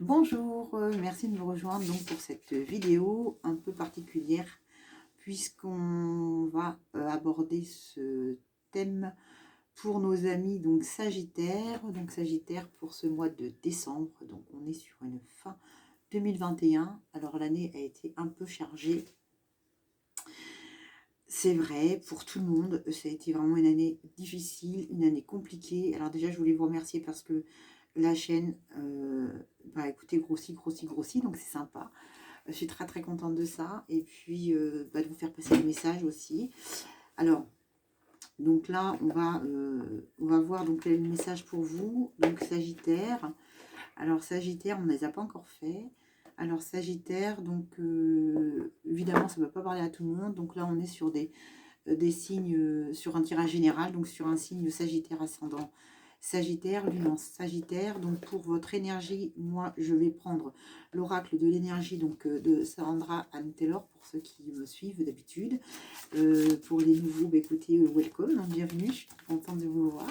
Bonjour, merci de me rejoindre donc pour cette vidéo un peu particulière puisqu'on va aborder ce thème pour nos amis donc Sagittaire. Donc Sagittaire pour ce mois de décembre, donc on est sur une fin 2021. Alors l'année a été un peu chargée, c'est vrai, pour tout le monde. Ça a été vraiment une année difficile, une année compliquée. Alors déjà je voulais vous remercier parce que la chaîne, bah écoutez, grossit, donc c'est sympa. Je suis très très contente de ça. Et puis bah, de vous faire passer le message aussi. Alors, donc là, on va voir donc le message pour vous. Donc Sagittaire. Alors Sagittaire, on ne les a pas encore fait. Alors Sagittaire, donc évidemment, ça ne va pas parler à tout le monde. Donc là, on est sur des signes, sur un tirage général. Donc sur un signe Sagittaire ascendant. Sagittaire, lune en Sagittaire. Donc pour votre énergie, moi je vais prendre l'oracle de l'énergie donc de Sandra Anne Taylor pour ceux qui me suivent d'habitude. Pour les nouveaux, bah, écoutez, welcome, hein, bienvenue, je suis contente de vous voir.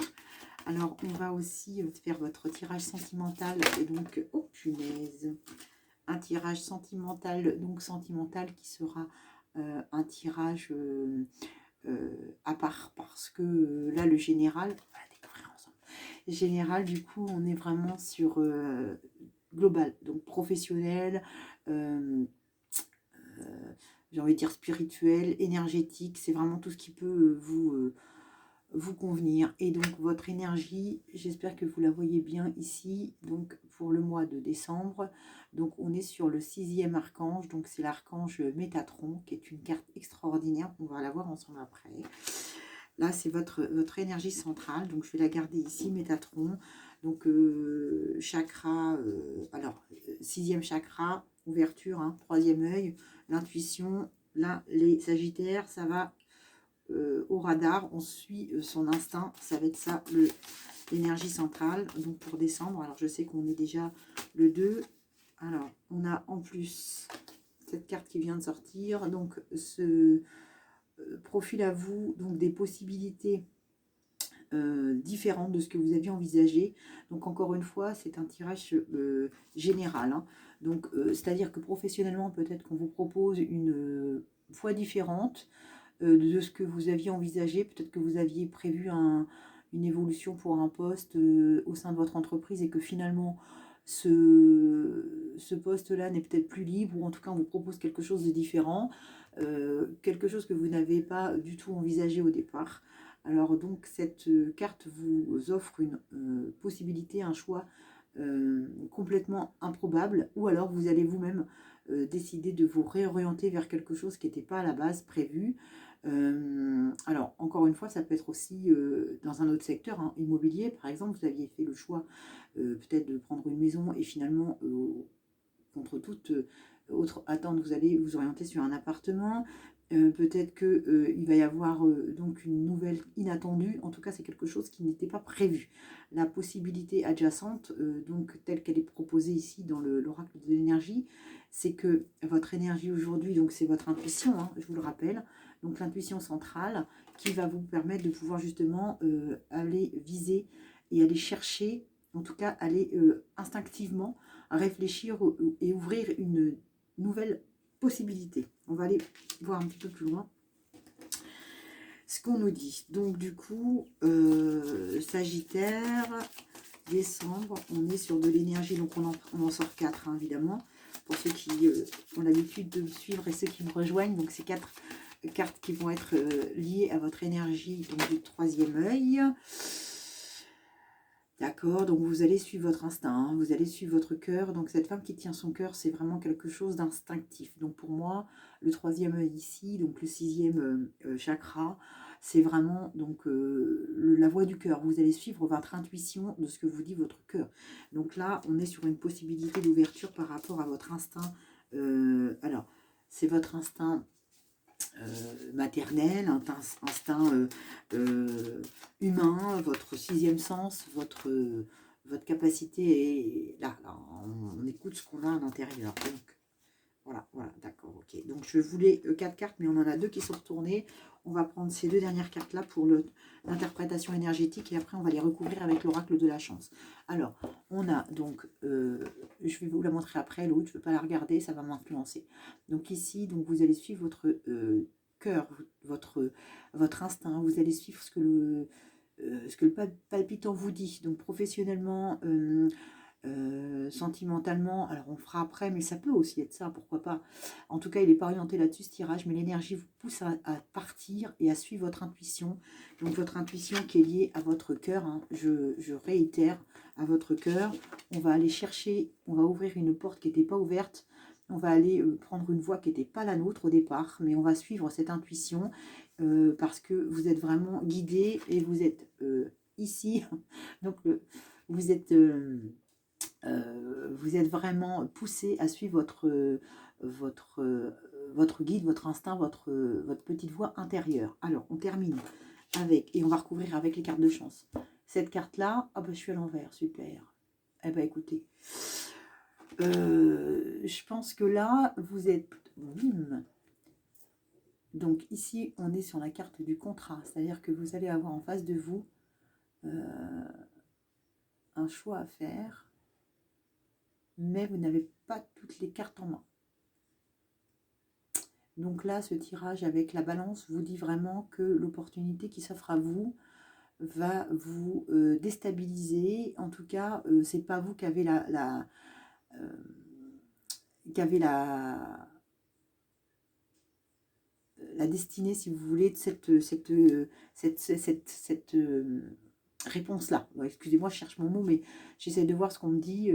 Alors on va aussi faire votre tirage sentimental et donc, oh punaise, un tirage sentimental, donc sentimental qui sera un tirage à part parce que là le général, on va découvrir ensemble. Général, du coup, on est vraiment sur global, donc professionnel, euh, j'ai envie de dire spirituel, énergétique, c'est vraiment tout ce qui peut vous convenir. Et donc votre énergie, j'espère que vous la voyez bien ici, donc pour le mois de décembre. Donc on est sur le 6e archange, donc c'est l'archange Métatron, qui est une carte extraordinaire, on va la voir ensemble après. Là, c'est votre énergie centrale. Donc, je vais la garder ici, Métatron. Donc, chakra, alors, 6e chakra, ouverture, hein, 3e œil, l'intuition. Là, les Sagittaires, ça va au radar. On suit son instinct. Ça va être ça, l'énergie centrale. Donc, pour décembre, alors, je sais qu'on est déjà le 2. Alors, on a en plus cette carte qui vient de sortir. Donc, ce profil à vous, donc des possibilités différentes de ce que vous aviez envisagé. Donc encore une fois, c'est un tirage général. Hein. Donc c'est-à-dire que professionnellement, peut-être qu'on vous propose une voie différente de ce que vous aviez envisagé. Peut-être que vous aviez prévu une évolution pour un poste au sein de votre entreprise et que finalement ce poste-là n'est peut-être plus libre, ou en tout cas on vous propose quelque chose de différent, quelque chose que vous n'avez pas du tout envisagé au départ. Alors donc cette carte vous offre une possibilité, un choix complètement improbable, ou alors vous allez vous-même décider de vous réorienter vers quelque chose qui n'était pas à la base prévu. Alors encore une fois, ça peut être aussi dans un autre secteur, hein, immobilier par exemple. Vous aviez fait le choix peut-être de prendre une maison et finalement contre toute autre attente, vous allez vous orienter sur un appartement. Peut-être qu'il va y avoir donc une nouvelle inattendue. En tout cas, c'est quelque chose qui n'était pas prévu. La possibilité adjacente, donc telle qu'elle est proposée ici dans l'oracle de l'énergie, c'est que votre énergie aujourd'hui, donc c'est votre intuition, hein, je vous le rappelle, donc l'intuition centrale qui va vous permettre de pouvoir justement aller viser et aller chercher, en tout cas aller instinctivement réfléchir et ouvrir une nouvelle possibilité. On va aller voir un petit peu plus loin ce qu'on nous dit. Donc du coup, Sagittaire, décembre, on est sur de l'énergie, donc on en sort 4, hein, évidemment, pour ceux qui ont l'habitude de me suivre et ceux qui me rejoignent. Donc ces 4 cartes qui vont être liées à votre énergie, donc du 3e œil. D'accord, donc vous allez suivre votre instinct, hein, vous allez suivre votre cœur. Donc cette femme qui tient son cœur, c'est vraiment quelque chose d'instinctif. Donc pour moi, le 3e œil ici, donc le 6e chakra, c'est vraiment donc la voix du cœur. Vous allez suivre votre intuition de ce que vous dit votre cœur. Donc là, on est sur une possibilité d'ouverture par rapport à votre instinct. Alors, c'est votre instinct maternel, un instinct humain, votre 6e sens, votre capacité, et là on écoute ce qu'on a à l'intérieur. Donc voilà, d'accord, ok. Donc je voulais 4 cartes, mais on en a 2 qui sont retournées. On va prendre ces 2 dernières cartes-là pour l'interprétation énergétique, et après on va les recouvrir avec l'oracle de la chance. Alors, on a donc je vais vous la montrer après, l'autre, je ne veux pas la regarder, ça va m'influencer. Donc ici, donc vous allez suivre votre cœur, votre instinct, vous allez suivre ce que le palpitant vous dit. Donc professionnellement, sentimentalement, alors on fera après, mais ça peut aussi être ça, pourquoi pas. En tout cas, il n'est pas orienté là-dessus ce tirage, mais l'énergie vous pousse à partir et à suivre votre intuition. Donc votre intuition qui est liée à votre cœur, hein, je réitère, à votre cœur. On va aller chercher, on va ouvrir une porte qui n'était pas ouverte, on va aller prendre une voie qui n'était pas la nôtre au départ, mais on va suivre cette intuition parce que vous êtes vraiment guidé et vous êtes ici, donc vous êtes vraiment poussé à suivre votre guide, votre instinct, votre petite voix intérieure. Alors, on termine avec, et on va recouvrir avec les cartes de chance. Cette carte-là, ah ben, je suis à l'envers, super. Eh ben écoutez, je pense que là, vous êtes... Donc ici, on est sur la carte du contrat, c'est-à-dire que vous allez avoir en face de vous un choix à faire, mais vous n'avez pas toutes les cartes en main. Donc là, ce tirage avec la balance vous dit vraiment que l'opportunité qui s'offre à vous va vous déstabiliser. En tout cas, c'est pas vous qui avez la destinée, si vous voulez, de cette réponse-là. Ouais, excusez-moi, je cherche mon mot, mais j'essaie de voir ce qu'on me dit.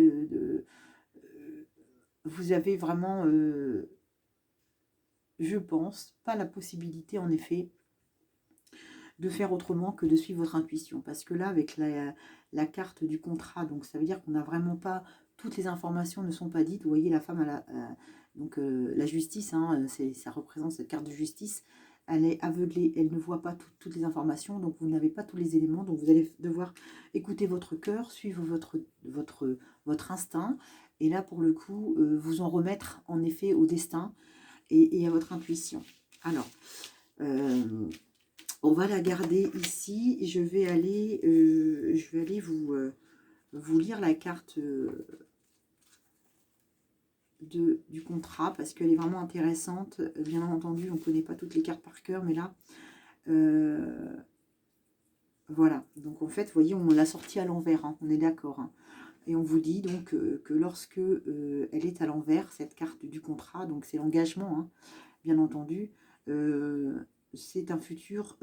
Vous avez vraiment, je pense, pas la possibilité, en effet, de faire autrement que de suivre votre intuition. Parce que là, avec la carte du contrat, donc ça veut dire qu'on n'a vraiment pas... Toutes les informations ne sont pas dites. Vous voyez, la femme, donc la justice, hein, ça représente cette carte de justice. Elle est aveuglée, elle ne voit pas toutes les informations, donc vous n'avez pas tous les éléments. Donc vous allez devoir écouter votre cœur, suivre votre instinct. Et là, pour le coup, vous en remettre en effet au destin et à votre intuition. Alors, on va la garder ici. Je vais aller vous lire la carte du contrat parce qu'elle est vraiment intéressante. Bien entendu, on ne connaît pas toutes les cartes par cœur, mais là, voilà. Donc en fait, vous voyez, on l'a sortie à l'envers, hein, on est d'accord. Hein. Et on vous dit donc que lorsque elle est à l'envers, cette carte du contrat, donc c'est l'engagement, hein, bien entendu, c'est un futur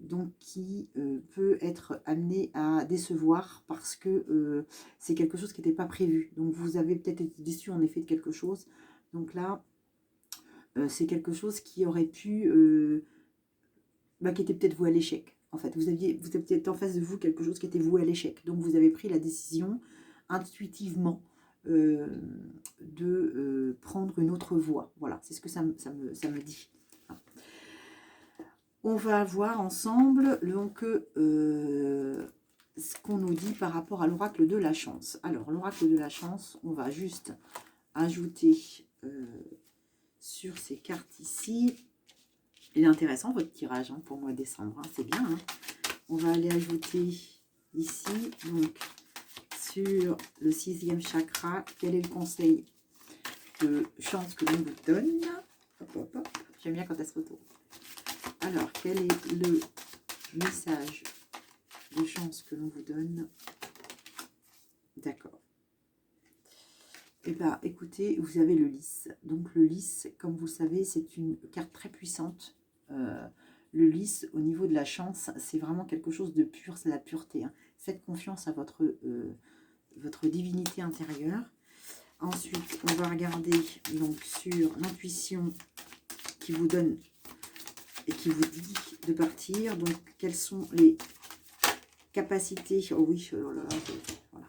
donc qui peut être amené à décevoir parce que c'est quelque chose qui n'était pas prévu. Donc vous avez peut-être été déçu en effet de quelque chose. Donc là, c'est quelque chose qui aurait pu, qui était peut-être voué à l'échec. En fait, vous avez peut-être en face de vous quelque chose qui était voué à l'échec. Donc vous avez pris la décision intuitivement de prendre une autre voie. Voilà, c'est ce que ça me dit. On va voir ensemble donc ce qu'on nous dit par rapport à l'oracle de la chance. Alors, l'oracle de la chance, on va juste ajouter sur ces cartes ici. Il est intéressant votre tirage hein, pour le mois de décembre, hein, c'est bien. Hein. On va aller ajouter ici, donc, sur le 6e chakra, quel est le conseil de chance que l'on vous donne. Hop, hop, hop. J'aime bien quand elle se retourne. Alors, quel est le message de chance que l'on vous donne? D'accord. Eh bien, écoutez, vous avez le lys. Donc, le lys, comme vous le savez, c'est une carte très puissante. Le lys, au niveau de la chance, c'est vraiment quelque chose de pur, c'est la pureté. Hein. Faites confiance à votre divinité intérieure. Ensuite, on va regarder donc sur l'intuition qui vous donne et qui vous dit de partir. Donc, quelles sont les capacités? Oh oui, oh là là, voilà.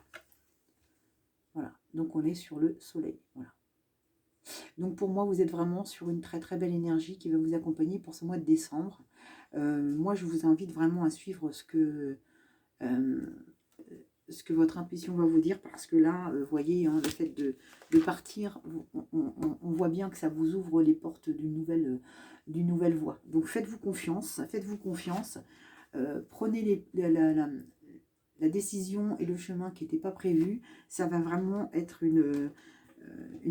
Voilà. Donc, on est sur le soleil. Voilà. Donc, pour moi, vous êtes vraiment sur une très, très belle énergie qui va vous accompagner pour ce mois de décembre. Moi, je vous invite vraiment à suivre ce que votre intuition va vous dire, parce que là, vous voyez, hein, le fait de partir, on voit bien que ça vous ouvre les portes d'une nouvelle voie. Donc faites-vous confiance, prenez la décision et le chemin qui n'étaient pas prévus, ça va vraiment être une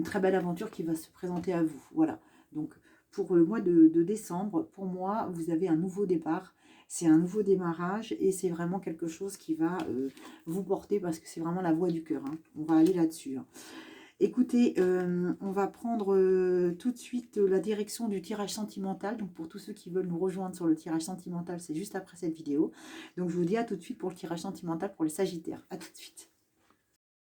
très belle aventure qui va se présenter à vous. Voilà, donc pour le mois de décembre, pour moi, vous avez un nouveau départ, c'est un nouveau démarrage et c'est vraiment quelque chose qui va vous porter parce que c'est vraiment la voie du cœur, hein. On va aller là-dessus, hein. Écoutez, on va prendre tout de suite la direction du tirage sentimental. Donc pour tous ceux qui veulent nous rejoindre sur le tirage sentimental, c'est juste après cette vidéo. Donc je vous dis à tout de suite pour le tirage sentimental pour les Sagittaires. À tout de suite.